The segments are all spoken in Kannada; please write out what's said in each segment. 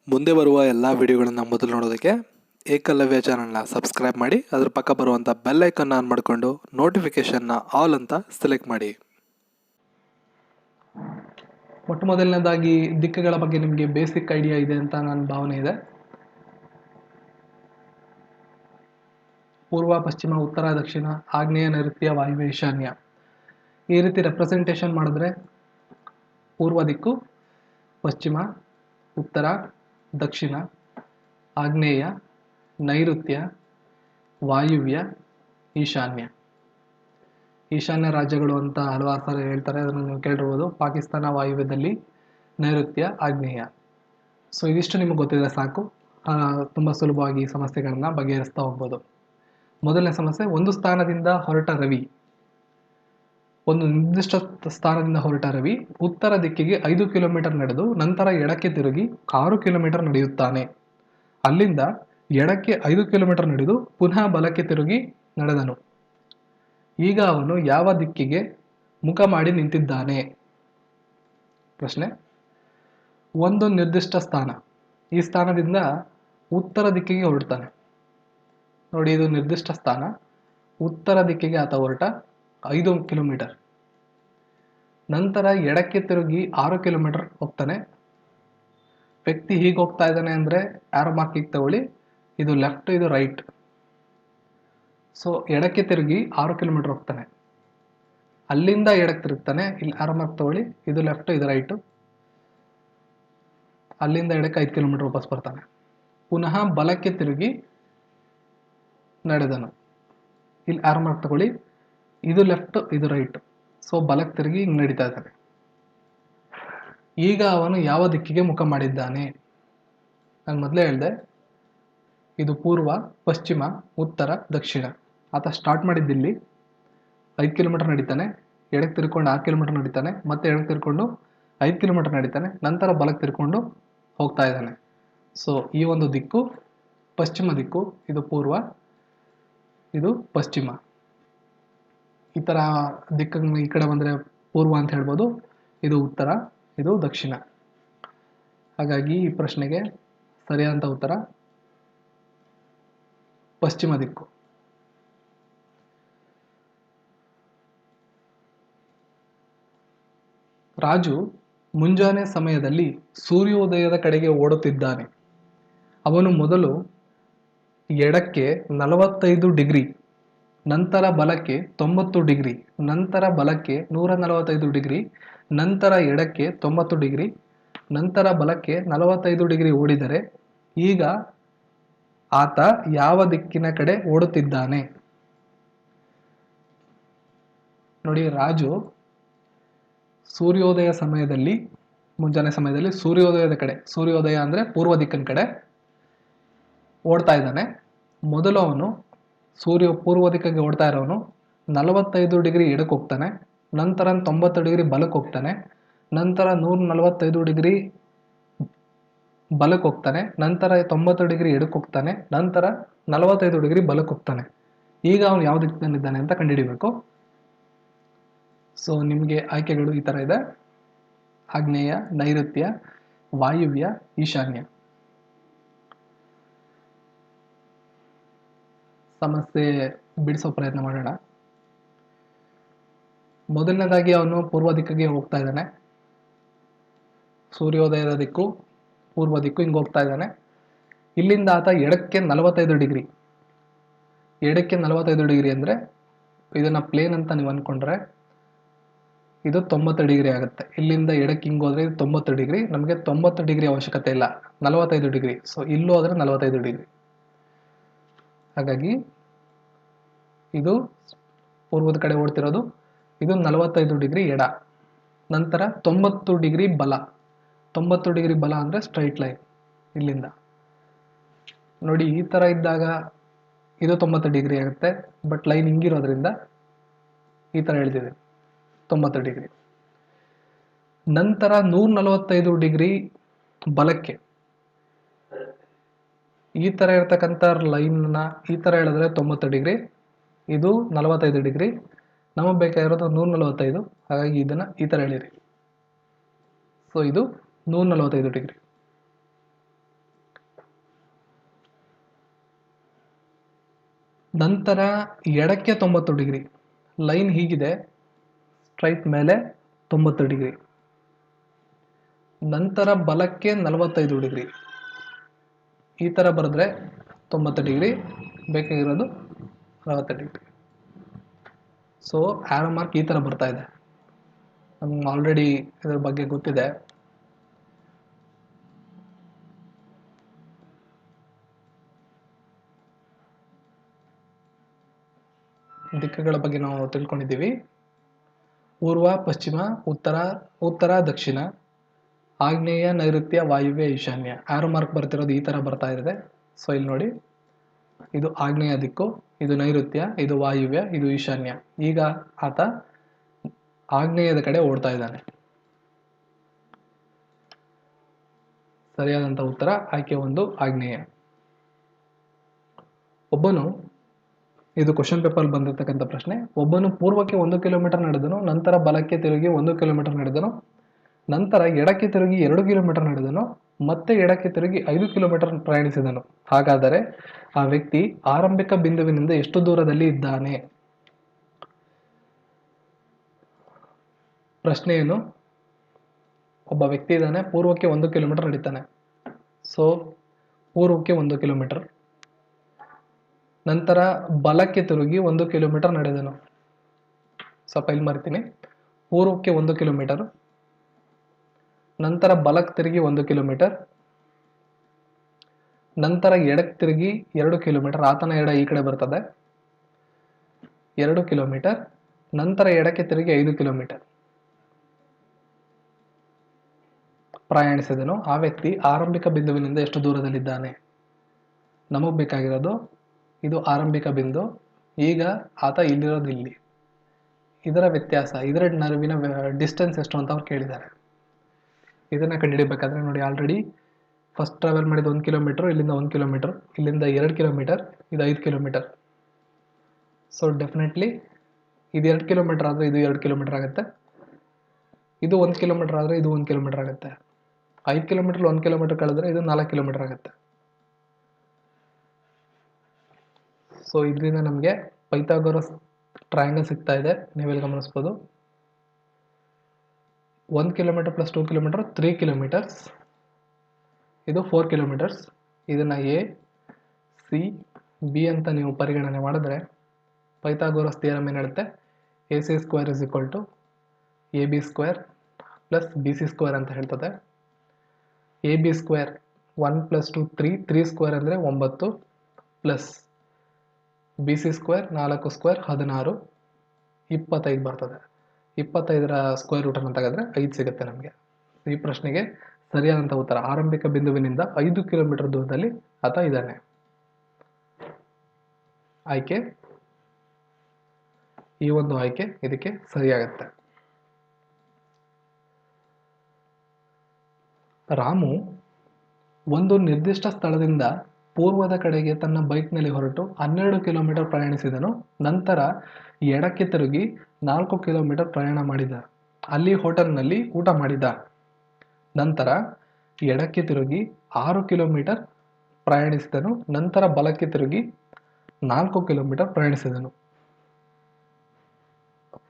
ಮುಂದೆ ಬರುವ ಎಲ್ಲ ವಿಡಿಯೋಗಳನ್ನು ಮೊದಲು ನೋಡೋದಕ್ಕೆ ಏಕಲವ್ಯ ಚಾನಲ್ನ ಸಬ್ಸ್ಕ್ರೈಬ್ ಮಾಡಿ, ಅದರ ಪಕ್ಕ ಬರುವಂಥ ಬೆಲ್ ಐಕನ್ನ ಆನ್ ಮಾಡಿಕೊಂಡು ನೋಟಿಫಿಕೇಷನ್ನ ಆಲ್ ಅಂತ ಸೆಲೆಕ್ಟ್ ಮಾಡಿ. ಮೊಟ್ಟ ಮೊದಲನೇದಾಗಿ ದಿಕ್ಕುಗಳ ಬಗ್ಗೆ ನಿಮಗೆ ಬೇಸಿಕ್ ಐಡಿಯಾ ಇದೆ ಅಂತ ನನ್ನ ಭಾವನೆ ಇದೆ. ಪೂರ್ವ, ಪಶ್ಚಿಮ, ಉತ್ತರ, ದಕ್ಷಿಣ, ಆಗ್ನೇಯ, ನೈಋತ್ಯ, ವಾಯುವ್ಯ, ಈಶಾನ್ಯ ಈ ರೀತಿ ರೆಪ್ರೆಸೆಂಟೇಷನ್ ಮಾಡಿದ್ರೆ ಪೂರ್ವ ದಿಕ್ಕು, ಪಶ್ಚಿಮ, ಉತ್ತರ, ದಕ್ಷಿಣ, ಆಗ್ನೇಯ, ನೈಋತ್ಯ, ವಾಯುವ್ಯ, ಈಶಾನ್ಯ. ಈಶಾನ್ಯ ರಾಜ್ಯಗಳು ಅಂತ ಹಲವಾರು ಸಲ ಹೇಳ್ತಾರೆ, ಅದನ್ನು ನೀವು ಕೇಳಿರ್ಬೋದು. ಪಾಕಿಸ್ತಾನ ವಾಯುವ್ಯದಲ್ಲಿ, ನೈಋತ್ಯ, ಆಗ್ನೇಯ. ಸೊ ಇದಿಷ್ಟು ನಿಮಗೆ ಗೊತ್ತಿದ್ರೆ ಸಾಕು, ತುಂಬ ಸುಲಭವಾಗಿ ಈ ಸಮಸ್ಯೆಗಳನ್ನ ಬಗೆಹರಿಸ್ತಾ ಹೋಗ್ಬೋದು. ಮೊದಲನೇ ಸಮಸ್ಯೆ, ಒಂದು ಸ್ಥಾನದಿಂದ ಹೊರಟ ರವಿ, ಒಂದು ನಿರ್ದಿಷ್ಟ ಸ್ಥಾನದಿಂದ ಹೊರಟ ರವಿ ಉತ್ತರ ದಿಕ್ಕಿಗೆ 5 ಕಿಲೋಮೀಟರ್ ನಡೆದು ನಂತರ ಎಡಕ್ಕೆ ತಿರುಗಿ 6 ಕಿಲೋಮೀಟರ್ ನಡೆಯುತ್ತಾನೆ. ಅಲ್ಲಿಂದ ಎಡಕ್ಕೆ 5 ಕಿಲೋಮೀಟರ್ ನಡೆದು ಪುನಃ ಬಲಕ್ಕೆ ತಿರುಗಿ ನಡೆದನು. ಈಗ ಅವನು ಯಾವ ದಿಕ್ಕಿಗೆ ಮುಖ ಮಾಡಿ ನಿಂತಿದ್ದಾನೆ? ಪ್ರಶ್ನೆ. ಒಂದು ನಿರ್ದಿಷ್ಟ ಸ್ಥಾನ, ಈ ಸ್ಥಾನದಿಂದ ಉತ್ತರ ದಿಕ್ಕಿಗೆ ಹೊರಡ್ತಾನೆ. ನೋಡಿ, ಇದು ನಿರ್ದಿಷ್ಟ ಸ್ಥಾನ, ಉತ್ತರ ದಿಕ್ಕಿಗೆ ಆತ ಹೊರಟ 5 ಕಿಲೋಮೀಟರ್. ನಂತರ ಎಡಕ್ಕೆ ತಿರುಗಿ 6 ಕಿಲೋಮೀಟರ್ ಹೋಗ್ತಾನೆ. ವ್ಯಕ್ತಿ ಹೀಗೆ ಹೋಗ್ತಾ ಇದ್ದಾನೆ ಅಂದರೆ ಆರೋ ಮಾರ್ಕಿಗೆ ತಗೊಳ್ಳಿ, ಇದು ಲೆಫ್ಟ್, ಇದು ರೈಟ್. ಸೊ ಎಡಕ್ಕೆ ತಿರುಗಿ 6 ಕಿಲೋಮೀಟರ್ ಹೋಗ್ತಾನೆ, ಅಲ್ಲಿಂದ ಎಡಕ್ಕೆ ತಿರುಗ್ತಾನೆ, ಇಲ್ಲಿ ಆರೋ ಮಾರ್ಕ್ ತಗೊಳ್ಳಿ, ಇದು ಲೆಫ್ಟ್, ಇದು ರೈಟು. ಅಲ್ಲಿಂದ ಎಡಕ್ಕೆ 5 ಕಿಲೋಮೀಟರ್ ವಾಪಸ್ ಬರ್ತಾನೆ, ಪುನಃ ಬಲಕ್ಕೆ ತಿರುಗಿ ನಡೆದನು, ಇಲ್ಲಿ ಆರೋ ಮಾರ್ಕ್ ತಗೊಳ್ಳಿ, ಇದು ಲೆಫ್ಟ್, ಇದು ರೈಟ್. ಸೊ ಬಲಕ್ಕೆ ತಿರುಗಿ ಹಿಂಗೆ ನಡೀತಾ ಇದ್ದಾನೆ. ಈಗ ಅವನು ಯಾವ ದಿಕ್ಕಿಗೆ ಮುಖ ಮಾಡಿದ್ದಾನೆ? ನಾನು ಮೊದಲೇ ಹೇಳಿದೆ, ಇದು ಪೂರ್ವ, ಪಶ್ಚಿಮ, ಉತ್ತರ, ದಕ್ಷಿಣ. ಆತ ಸ್ಟಾರ್ಟ್ ಮಾಡಿದ್ದಿಲ್ಲಿ 5 ಕಿಲೋಮೀಟರ್ ನಡೀತಾನೆ, ಎಡಕ್ಕೆ ತಿರ್ಕೊಂಡು 6 ಕಿಲೋಮೀಟರ್ ನಡೀತಾನೆ, ಮತ್ತೆ ಎಡಕ್ಕೆ ತಿರ್ಕೊಂಡು 5 ಕಿಲೋಮೀಟರ್ ನಡೀತಾನೆ, ನಂತರ ಬಲಕ್ಕೆ ತಿರ್ಕೊಂಡು ಹೋಗ್ತಾ ಇದ್ದಾನೆ. ಸೊ ಈ ಒಂದು ದಿಕ್ಕು ಪಶ್ಚಿಮ ದಿಕ್ಕು, ಇದು ಪೂರ್ವ, ಇದು ಪಶ್ಚಿಮ. ಈ ಥರ ದಿಕ್ಕನ್ನು ಈ ಕಡೆ ಬಂದರೆ ಪೂರ್ವ ಅಂತ ಹೇಳ್ಬೋದು, ಇದು ಉತ್ತರ, ಇದು ದಕ್ಷಿಣ. ಹಾಗಾಗಿ ಈ ಪ್ರಶ್ನೆಗೆ ಸರಿಯಾದಂಥ ಉತ್ತರ ಪಶ್ಚಿಮ ದಿಕ್ಕು. ರಾಜು ಮುಂಜಾನೆ ಸಮಯದಲ್ಲಿ ಸೂರ್ಯೋದಯದ ಕಡೆಗೆ ಓಡುತ್ತಿದ್ದಾನೆ. ಅವನು ಮೊದಲು ಎಡಕ್ಕೆ 45 ಡಿಗ್ರಿ, ನಂತರ ಬಲಕ್ಕೆ 90 ಡಿಗ್ರಿ, ನಂತರ ಬಲಕ್ಕೆ 145 ಡಿಗ್ರಿ, ನಂತರ ಎಡಕ್ಕೆ 90 ಡಿಗ್ರಿ, ನಂತರ ಬಲಕ್ಕೆ 45 ಡಿಗ್ರಿ ಓಡಿದರೆ ಈಗ ಆತ ಯಾವ ದಿಕ್ಕಿನ ಕಡೆ ಓಡುತ್ತಿದ್ದಾನೆ? ನೋಡಿ, ರಾಜು ಸೂರ್ಯೋದಯ ಸಮಯದಲ್ಲಿ, ಮುಂಜಾನೆ ಸಮಯದಲ್ಲಿ ಸೂರ್ಯೋದಯದ ಕಡೆ, ಸೂರ್ಯೋದಯ ಅಂದರೆ ಪೂರ್ವ ದಿಕ್ಕಿನ ಕಡೆ ಓಡ್ತಾ ಇದ್ದಾನೆ. ಮೊದಲು ಅವನು ಪೂರ್ವ ದಿಕ್ಕಿಗೆ ಓಡ್ತಾ ಇರೋನು 45 ಡಿಗ್ರಿ ಎಡಕ್ಕೆ ಹೋಗ್ತಾನೆ, ನಂತರ 90 ಡಿಗ್ರಿ ಬಲಕ್ಕೆ ಹೋಗ್ತಾನೆ, ನಂತರ 145 ಡಿಗ್ರಿ ಬಲಕ್ಕೆ ಹೋಗ್ತಾನೆ, ನಂತರ 90 ಡಿಗ್ರಿ ಎಡಕ್ಕೆ ಹೋಗ್ತಾನೆ, ನಂತರ 45 ಡಿಗ್ರಿ ಬಲಕ್ಕೆ ಹೋಗ್ತಾನೆ. ಈಗ ಅವನು ಯಾವ ದಿಕ್ಕಿನಲ್ಲಿದ್ದಾನೆ ಅಂತ ಕಂಡುಹಿಡಿಬೇಕು. ಸೊ ನಿಮಗೆ ಆಯ್ಕೆಗಳು ಈ ಥರ ಇದೆ: ಆಗ್ನೇಯ, ನೈಋತ್ಯ, ವಾಯುವ್ಯ, ಈಶಾನ್ಯ. ಸಮಸ್ಯೆ ಬಿಡಿಸೋ ಪ್ರಯತ್ನ ಮಾಡೋಣ. ಮೊದಲನೇದಾಗಿ ಅವನು ಪೂರ್ವ ದಿಕ್ಕಿಗೆ ಹೋಗ್ತಾ ಇದ್ದಾನೆ, ಸೂರ್ಯೋದಯದ ದಿಕ್ಕು ಪೂರ್ವ ದಿಕ್ಕು, ಹಿಂಗೆ ಹೋಗ್ತಾ ಇದ್ದಾನೆ. ಇಲ್ಲಿಂದ ಆತ ಎಡಕ್ಕೆ 45 ಡಿಗ್ರಿ, ಎಡಕ್ಕೆ 45 ಡಿಗ್ರಿ ಅಂದರೆ ಇದನ್ನು ಪ್ಲೇನ್ ಅಂತ ನೀವು ಅಂದ್ಕೊಂಡ್ರೆ ಇದು 90 ಡಿಗ್ರಿ ಆಗುತ್ತೆ. ಇಲ್ಲಿಂದ ಎಡಕ್ಕೆ ಹಿಂಗೆ ಹೋದರೆ ಇದು 90 ಡಿಗ್ರಿ, ನಮಗೆ 90 ಡಿಗ್ರಿ ಅವಶ್ಯಕತೆ ಇಲ್ಲ, 45 ಡಿಗ್ರಿ. ಸೊ ಇಲ್ಲೂ ಹೋದರೆ 45 ಡಿಗ್ರಿ. ಹಾಗಾಗಿ ಇದು ಪೂರ್ವದ ಕಡೆ ಓಡ್ತಿರೋದು, ಇದು 45 ಡಿಗ್ರಿ ಎಡ, ನಂತರ 90 ಡಿಗ್ರಿ ಬಲ. 90 ಡಿಗ್ರಿ ಬಲ ಅಂದರೆ ಸ್ಟ್ರೈಟ್ ಲೈನ್ ಇಲ್ಲಿಂದ. ನೋಡಿ, ಈ ಥರ ಇದ್ದಾಗ ಇದು 90 ಡಿಗ್ರಿ ಆಗುತ್ತೆ, ಬಟ್ ಲೈನ್ ಹಿಂಗಿರೋದ್ರಿಂದ ಈ ಥರ ಎಳೆದಿದೆ 90 ಡಿಗ್ರಿ. ನಂತರ 145 ಡಿಗ್ರಿ ಬಲಕ್ಕೆ, ಈ ಥರ ಇರ್ತಕ್ಕಂಥ ಲೈನ್ನ ಈ ಥರ ಎಳೆದ್ರೆ 90 ಡಿಗ್ರಿ, ಇದು 45 ಡಿಗ್ರಿ. ನಮಗೆ ಬೇಕಾಗಿರೋದು 145, ಹಾಗಾಗಿ ಇದನ್ನು ಈ ಥರ ಎಳೀರಿ. ಸೊ ಇದು 145 ಡಿಗ್ರಿ. ನಂತರ ಎಡಕ್ಕೆ 90 ಡಿಗ್ರಿ. ಲೈನ್ ಹೀಗಿದೆ, ಸ್ಟ್ರೈಟ್ ಮೇಲೆ 90 ಡಿಗ್ರಿ. ನಂತರ ಬಲಕ್ಕೆ 45 ಡಿಗ್ರಿ. ಈ ಥರ ಬರೆದ್ರೆ 90 ಡಿಗ್ರಿ, ಬೇಕಾಗಿರೋದು 60 ಡಿಗ್ರಿ. ಸೊ ಆರೋ ಮಾರ್ಕ್ ಈ ಥರ ಬರ್ತಾ ಇದೆ. ನಮ್ಗೆ ಆಲ್ರೆಡಿ ಇದ್ರ ಬಗ್ಗೆ ಗೊತ್ತಿದೆ. ದಿಕ್ಕುಗಳ ಬಗ್ಗೆ ನಾವು ತಿಳ್ಕೊಂಡಿದ್ದೀವಿ. ಪೂರ್ವ, ಪಶ್ಚಿಮ, ಉತ್ತರ, ದಕ್ಷಿಣ, ಆಗ್ನೇಯ, ನೈಋತ್ಯ, ವಾಯುವ್ಯ, ಈಶಾನ್ಯ. ಆರೋ ಮಾರ್ಕ್ ಬರ್ತಿರೋದು ಈ ಥರ ಬರ್ತಾ ಇದೆ. ಸೊ ಇಲ್ಲಿ ನೋಡಿ, ಇದು ಆಗ್ನೇಯ ದಿಕ್ಕು, ಇದು ನೈಋತ್ಯ, ಇದು ವಾಯುವ್ಯ, ಇದು ಈಶಾನ್ಯ. ಈಗ ಆತ ಆಗ್ನೇಯದ ಕಡೆ ಓಡ್ತಾ ಇದ್ದಾನೆ. ಸರಿಯಾದಂಥ ಉತ್ತರ ಆಯ್ಕೆ 1, ಆಗ್ನೇಯ. ಒಬ್ಬನು, ಇದು ಕ್ವಶನ್ ಪೇಪರ್ ಬಂದಿರತಕ್ಕಂಥ ಪ್ರಶ್ನೆ, ಒಬ್ಬನು ಪೂರ್ವಕ್ಕೆ 1 ಕಿಲೋಮೀಟರ್ ನಡೆದನು, ನಂತರ ಬಲಕ್ಕೆ ತಿರುಗಿ 1 ಕಿಲೋಮೀಟರ್ ನಡೆದನು, ನಂತರ ಎಡಕ್ಕೆ ತಿರುಗಿ 2 ಕಿಲೋಮೀಟರ್ ನಡೆದನು, ಮತ್ತೆ ಎಡಕ್ಕೆ ತಿರುಗಿ 5 ಕಿಲೋಮೀಟರ್ ಪ್ರಯಾಣಿಸಿದನು. ಹಾಗಾದರೆ ಆ ವ್ಯಕ್ತಿ ಆರಂಭಿಕ ಬಿಂದುವಿನಿಂದ ಎಷ್ಟು ದೂರದಲ್ಲಿ ಇದ್ದಾನೆ? ಪ್ರಶ್ನೆ ಏನು? ಒಬ್ಬ ವ್ಯಕ್ತಿ ಇದ್ದಾನೆ, ಪೂರ್ವಕ್ಕೆ 1 ಕಿಲೋಮೀಟರ್ ನಡೀತಾನೆ. ಸೊ ಪೂರ್ವಕ್ಕೆ 1 ಕಿಲೋಮೀಟರ್, ನಂತರ ಬಲಕ್ಕೆ ತಿರುಗಿ 1 ಕಿಲೋಮೀಟರ್ ನಡೆದನು. ಸ್ವಲ್ಪ ಇಲ್ಲಿ ಮರಿತೀನಿ. ಪೂರ್ವಕ್ಕೆ 1 ಕಿಲೋಮೀಟರ್, ನಂತರ ಬಲಕ್ಕೆ ತಿರುಗಿ 1 ಕಿಲೋಮೀಟರ್, ನಂತರ ಎಡಕ್ಕೆ ತಿರುಗಿ 2 ಕಿಲೋಮೀಟರ್. ಆತನ ಎಡ ಈ ಕಡೆ ಬರ್ತದೆ, 2 ಕಿಲೋಮೀಟರ್, ನಂತರ ಎಡಕ್ಕೆ ತಿರುಗಿ 5 ಕಿಲೋಮೀಟರ್ ಪ್ರಯಾಣಿಸಿದನು. ಆ ವ್ಯಕ್ತಿ ಆರಂಭಿಕ ಬಿಂದುವಿನಿಂದ ಎಷ್ಟು ದೂರದಲ್ಲಿದ್ದಾನೆ? ನಮಗೆ ಬೇಕಾಗಿರೋದು ಇದು ಆರಂಭಿಕ ಬಿಂದು. ಈಗ ಆತ ಇಲ್ಲಿರೋದು ಇಲ್ಲಿ, ಇದರ ವ್ಯತ್ಯಾಸ, ಇದರ ನಡುವಿನ ಡಿಸ್ಟೆನ್ಸ್ ಎಷ್ಟು ಅಂತ ಅವ್ರು ಕೇಳಿದ್ದಾರೆ. ಇದನ್ನು ಕಂಡುಹಿಡಿಬೇಕಾದ್ರೆ ನೋಡಿ, ಆಲ್ರೆಡಿ ಫಸ್ಟ್ ಟ್ರಾವೆಲ್ ಮಾಡಿದ 1 ಕಿಲೋಮೀಟರ್, ಇಲ್ಲಿಂದ 1 ಕಿಲೋಮೀಟರ್, ಇಲ್ಲಿಂದ 2 ಕಿಲೋಮೀಟರ್, ಇದು 5 ಕಿಲೋಮೀಟರ್. ಸೊ ಡೆಫಿನೆಟ್ಲಿ ಇದು 2 ಕಿಲೋಮೀಟರ್ ಆದರೆ ಇದು 2 ಕಿಲೋಮೀಟರ್ ಆಗುತ್ತೆ, ಇದು 1 ಕಿಲೋಮೀಟರ್ ಆದರೆ ಇದು 1 ಕಿಲೋಮೀಟರ್ ಆಗುತ್ತೆ. 5 ಕಿಲೋಮೀಟರ್ 1 ಕಿಲೋಮೀಟರ್ ಕಳೆದ್ರೆ ಇದು 4 ಕಿಲೋಮೀಟರ್ ಆಗುತ್ತೆ. ಸೊ ಇದರಿಂದ ನಮಗೆ ಪೈಥಾಗೋರಸ್ ಟ್ರಯಾಂಗಲ್ ಸಿಗ್ತಾ ಇದೆ. ನೀವೆಲ್ಲಿ ಗಮನಿಸ್ಬೋದು. 1 ಕಿಲೋಮೀಟರ್ ಪ್ಲಸ್ 2 ಕಿಲೋಮೀಟರ್ 3 ಕಿಲೋಮೀಟರ್ಸ್, ಇದು 4 ಕಿಲೋಮೀಟರ್ಸ್. ಇದನ್ನು ಎ, ಸಿ, ಬಿ ಅಂತ ನೀವು ಪರಿಗಣನೆ ಮಾಡಿದ್ರೆ ಪೈಥಾಗೋರಸ್ ಥಿಯರಮ್ ಏನು ಹೇಳುತ್ತೆ? AC square is equal to AB square plus BC square ಅಂತ ಹೇಳ್ತದೆ. AB ಸ್ಕ್ವೇರ್ 1 + 2 3 ಸ್ಕ್ವೇರ್ ಅಂದರೆ 9 ಪ್ಲಸ್ BC ಸ್ಕ್ವೇರ್ 4 ಸ್ಕ್ವೇರ್ 16 25 ಬರ್ತದೆ. 25ರ ಸ್ಕ್ವೇರ್ ರೂಟನ್ನು ತೆಗೆದ್ರೆ 5 ಸಿಗುತ್ತೆ ನಮಗೆ. ಈ ಪ್ರಶ್ನೆಗೆ ಸರಿಯಾದಂಥ ಉತ್ತರ ಆರಂಭಿಕ ಬಿಂದುವಿನಿಂದ 5 ಕಿಲೋಮೀಟರ್ ದೂರದಲ್ಲಿ ಆತ ಇದ್ದಾನೆ. ಆಯ್ಕೆ ಈ ಒಂದು ಆಯ್ಕೆ ಇದಕ್ಕೆ ಸರಿಯಾಗುತ್ತೆ. ರಾಮು ಒಂದು ನಿರ್ದಿಷ್ಟ ಸ್ಥಳದಿಂದ ಪೂರ್ವದ ಕಡೆಗೆ ತನ್ನ ಬೈಕ್ನಲ್ಲಿ ಹೊರಟು 12 ಕಿಲೋಮೀಟರ್ ಪ್ರಯಾಣಿಸಿದನು. ನಂತರ ಎಡಕ್ಕೆ ತಿರುಗಿ 4 ಕಿಲೋಮೀಟರ್ ಪ್ರಯಾಣ ಮಾಡಿದ. ಅಲ್ಲಿ ಹೋಟೆಲ್ನಲ್ಲಿ ಊಟ ಮಾಡಿದ. ನಂತರ ಎಡಕ್ಕೆ ತಿರುಗಿ 6 ಕಿಲೋಮೀಟರ್ ಪ್ರಯಾಣಿಸಿದನು. ನಂತರ ಬಲಕ್ಕೆ ತಿರುಗಿ 4 ಕಿಲೋಮೀಟರ್ ಪ್ರಯಾಣಿಸಿದನು.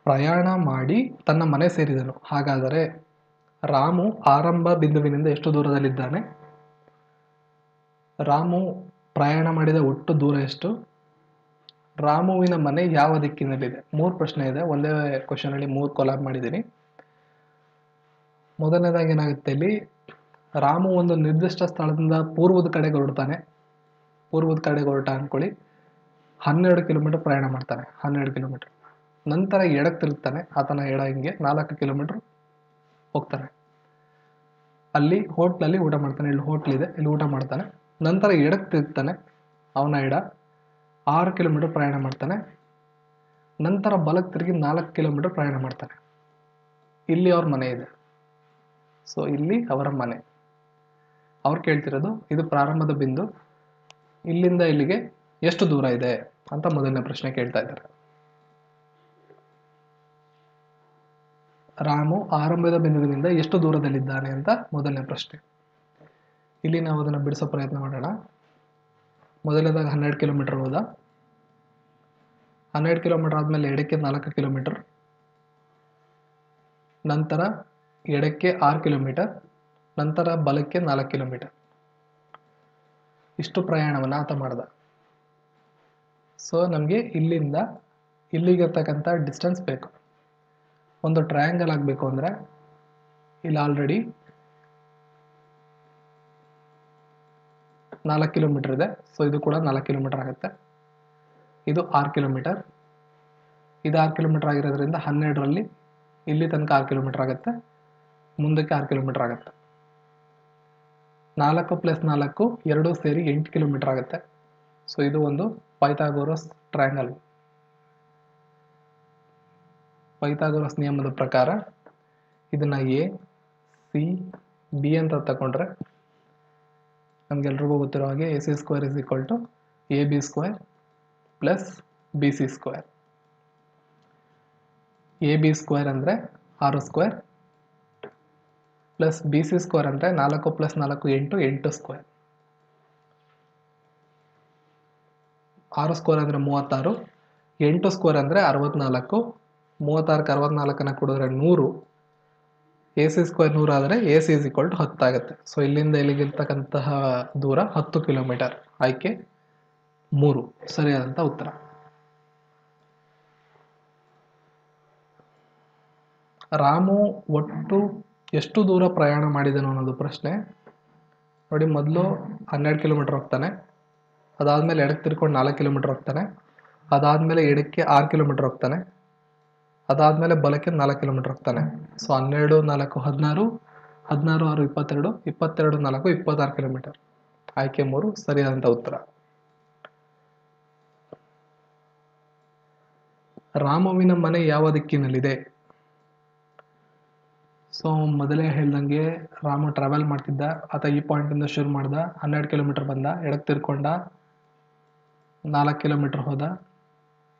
ಪ್ರಯಾಣ ಮಾಡಿ ತನ್ನ ಮನೆ ಸೇರಿದನು. ಹಾಗಾದರೆ ರಾಮು ಆರಂಭ ಬಿಂದುವಿನಿಂದ ಎಷ್ಟು ದೂರದಲ್ಲಿದ್ದಾನೆ? ರಾಮು ಪ್ರಯಾಣ ಮಾಡಿದ ಒಟ್ಟು ದೂರ ಎಷ್ಟು? ರಾಮುವಿನ ಮನೆ ಯಾವ ದಿಕ್ಕಿನಲ್ಲಿದೆ? 3 ಪ್ರಶ್ನೆ ಇದೆ, ಒಂದೇ ಕ್ವಶನ್ ಅಲ್ಲಿ 3 ಕೊಲಾಬ್ ಮಾಡಿದ್ದೀನಿ. ಮೊದಲನೇದಾಗಿ ಏನಾಗುತ್ತೆ, ಇಲ್ಲಿ ರಾಮು ಒಂದು ನಿರ್ದಿಷ್ಟ ಸ್ಥಳದಿಂದ ಪೂರ್ವದ ಕಡೆಗೆ ಹೊರಡ್ತಾನೆ. ಪೂರ್ವದ ಕಡೆಗೆ ಹೊರಟ ಅನ್ಕೊಳ್ಳಿ, 12 ಕಿಲೋಮೀಟರ್ ಪ್ರಯಾಣ ಮಾಡ್ತಾನೆ. 12 ಕಿಲೋಮೀಟರ್ ನಂತರ ಎಡಕ್ಕೆ ತಿರುಗ್ತಾನೆ. ಆತನ ಎಡ ಹಿಂಗೆ 4 ಕಿಲೋಮೀಟರ್ ಹೋಗ್ತಾನೆ. ಅಲ್ಲಿ ಹೋಟ್ಲಲ್ಲಿ ಊಟ ಮಾಡ್ತಾನೆ. ಇಲ್ಲಿ ಹೋಟ್ಲ್ ಇದೆ, ಇಲ್ಲಿ ಊಟ ಮಾಡ್ತಾನೆ. ನಂತರ ಎಡಕ್ಕೆ ತಿರುಗ್ತಾನೆ. ಅವನ ಎಡ 6 ಕಿಲೋಮೀಟರ್ ಪ್ರಯಾಣ ಮಾಡ್ತಾನೆ. ನಂತರ ಬಲಕ್ಕೆ ತಿರುಗಿ 4 ಕಿಲೋಮೀಟರ್ ಪ್ರಯಾಣ ಮಾಡ್ತಾನೆ. ಇಲ್ಲಿ ಅವ್ರ ಮನೆ ಇದೆ. ಸೊ ಇಲ್ಲಿ ಅವರ ಮನೆ. ಅವ್ರು ಕೇಳ್ತಿರೋದು ಇದು ಪ್ರಾರಂಭದ ಬಿಂದು, ಇಲ್ಲಿಂದ ಇಲ್ಲಿಗೆ ಎಷ್ಟು ದೂರ ಇದೆ ಅಂತ ಮೊದಲನೇ ಪ್ರಶ್ನೆ ಕೇಳ್ತಾ ಇದ್ದಾರೆ. ರಾಮು ಆರಂಭದ ಬಿಂದುವಿನಿಂದ ಎಷ್ಟು ದೂರದಲ್ಲಿದ್ದಾನೆ ಅಂತ ಮೊದಲನೇ ಪ್ರಶ್ನೆ. ಇಲ್ಲಿ ನಾವು ಅದನ್ನು ಬಿಡಿಸೋ ಪ್ರಯತ್ನ ಮಾಡೋಣ. ಮೊದಲನೇದಾಗ 12 ಕಿಲೋಮೀಟರ್ ಹೋದ. 12 ಕಿಲೋಮೀಟರ್ ಆದಮೇಲೆ ಎಡಕ್ಕೆ 4 ಕಿಲೋಮೀಟರ್, ನಂತರ ಎಡಕ್ಕೆ 6 ಕಿಲೋಮೀಟರ್, ನಂತರ ಬಲಕ್ಕೆ 4 ಕಿಲೋಮೀಟರ್. ಇಷ್ಟು ಪ್ರಯಾಣವನ್ನು ಆತ ಮಾಡ್ದ. ಸೊ ನಮಗೆ ಇಲ್ಲಿಂದ ಇಲ್ಲಿಗಿರ್ತಕ್ಕಂಥ ಡಿಸ್ಟೆನ್ಸ್ ಬೇಕು. ಒಂದು ಟ್ರಯಾಂಗಲ್ ಆಗಬೇಕು ಅಂದರೆ ಇಲ್ಲಿ ಆಲ್ರೆಡಿ 4 ಕಿಲೋಮೀಟರ್ ಇದೆ. ಸೊ ಇದು ಕೂಡ 4 ಕಿಲೋಮೀಟರ್ ಆಗುತ್ತೆ. ಇದು 6 ಕಿಲೋಮೀಟರ್, ಇದು 6 ಕಿಲೋಮೀಟರ್ ಆಗಿರೋದ್ರಿಂದ 12ರಲ್ಲಿ ಇಲ್ಲಿ ತನಕ 6 ಕಿಲೋಮೀಟರ್ ಆಗುತ್ತೆ, ಮುಂದಕ್ಕೆ 6 ಕಿಲೋಮೀಟರ್ ಆಗುತ್ತೆ. 4 + 4 ಎರಡೂ ಸೇರಿ 8 ಕಿಲೋಮೀಟರ್ ಆಗುತ್ತೆ. ಸೊ ಇದು ಒಂದು ಪೈಥಾಗೋರಸ್ ಟ್ರಯಾಂಗಲ್. ಪೈಥಾಗೋರಸ್ ನಿಯಮದ ಪ್ರಕಾರ ಇದನ್ನ ಎ ಸಿ ಬಿ ಅಂತ ತಗೊಂಡ್ರೆ ನಮ್ಗೆಲ್ರಿಗೂ ಗೊತ್ತಿರೋ ಹಾಗೆ AC² = AB² + BC². AB² ಅಂದರೆ 6² ಪ್ಲಸ್ BC² ಅಂದರೆ 4 + 4 8 8². 6² ಅಂದರೆ 36, 8² ಅಂದರೆ 64, 36ಕ್ಕೆ 64ನ ಕೂಡಿದ್ರೆ 100, AC² 100 ಆದರೆ AC = 10 ಆಗುತ್ತೆ. ಸೊ ಇಲ್ಲಿಂದ ಇಲ್ಲಿಗಿರ್ತಕ್ಕಂತಹ ದೂರ 10 ಕಿಲೋಮೀಟರ್. ಆಯ್ಕೆ 3 ಸರಿಯಾದಂಥ ಉತ್ತರ. ರಾಮು ಒಟ್ಟು ಎಷ್ಟು ದೂರ ಪ್ರಯಾಣ ಮಾಡಿದನು ಅನ್ನೋದು ಪ್ರಶ್ನೆ. ನೋಡಿ, ಮೊದಲು 12 ಕಿಲೋಮೀಟರ್ ಹೋಗ್ತಾನೆ, ಅದಾದಮೇಲೆ ಎಡಕ್ಕೆ ತಿರ್ಕೊಂಡು 4 ಕಿಲೋಮೀಟರ್ ಹೋಗ್ತಾನೆ, ಅದಾದಮೇಲೆ ಎಡಕ್ಕೆ 6 ಕಿಲೋಮೀಟರ್ ಹೋಗ್ತಾನೆ, ಅದಾದಮೇಲೆ ಬಲಕ್ಕೆ 4 ಕಿಲೋಮೀಟರ್ ಹೋಗ್ತಾನೆ. So 12 4 16, 16 6 22, 22 4 26 kilometre. ಆಯ್ಕೆ 3 ಸರಿಯಾದಂಥ ಉತ್ತರ. ರಾಮುವಿನ ಮನೆ ಯಾವ ದಿಕ್ಕಿನಲ್ಲಿದೆ? ಸೊ ಮೊದಲೇ ಹೇಳ್ದಂಗೆ ರಾಮು ಟ್ರಾವೆಲ್ ಮಾಡ್ತಿದ್ದ. ಆತ ಈ ಪಾಯಿಂಟಿಂದ ಶುರು ಮಾಡ್ದ, 12 ಕಿಲೋಮೀಟರ್ ಬಂದ, ಎಡಕ್ಕೆ ತಿರ್ಕೊಂಡ 4 ಕಿಲೋಮೀಟರ್ ಹೋದ,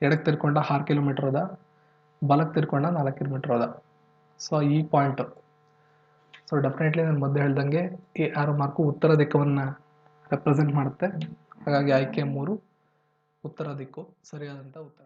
ಎಡಕ್ಕೆ ತಿರ್ಕೊಂಡ 6 ಕಿಲೋಮೀಟರ್ ಹೋದ, ಬಲಕ್ಕೆ ತಿರ್ಕೊಂಡ 4 ಕಿಲೋಮೀಟರ್ ಹೋದ. ಸೊ ಈ ಪಾಯಿಂಟು. ಸೊ ಡೆಫಿನೆಟ್ಲಿ ನಾನು ಮೊದಲು ಹೇಳ್ದಂಗೆ ಈ ಆರೋ ಮಾರ್ಕು ಉತ್ತರ ದಿಕ್ಕವನ್ನು ರೆಪ್ರೆಸೆಂಟ್ ಮಾಡುತ್ತೆ. ಹಾಗಾಗಿ ಆಯ್ಕೆ 3 ಉತ್ತರ ದಿಕ್ಕು ಸರಿಯಾದಂಥ ಉತ್ತರ.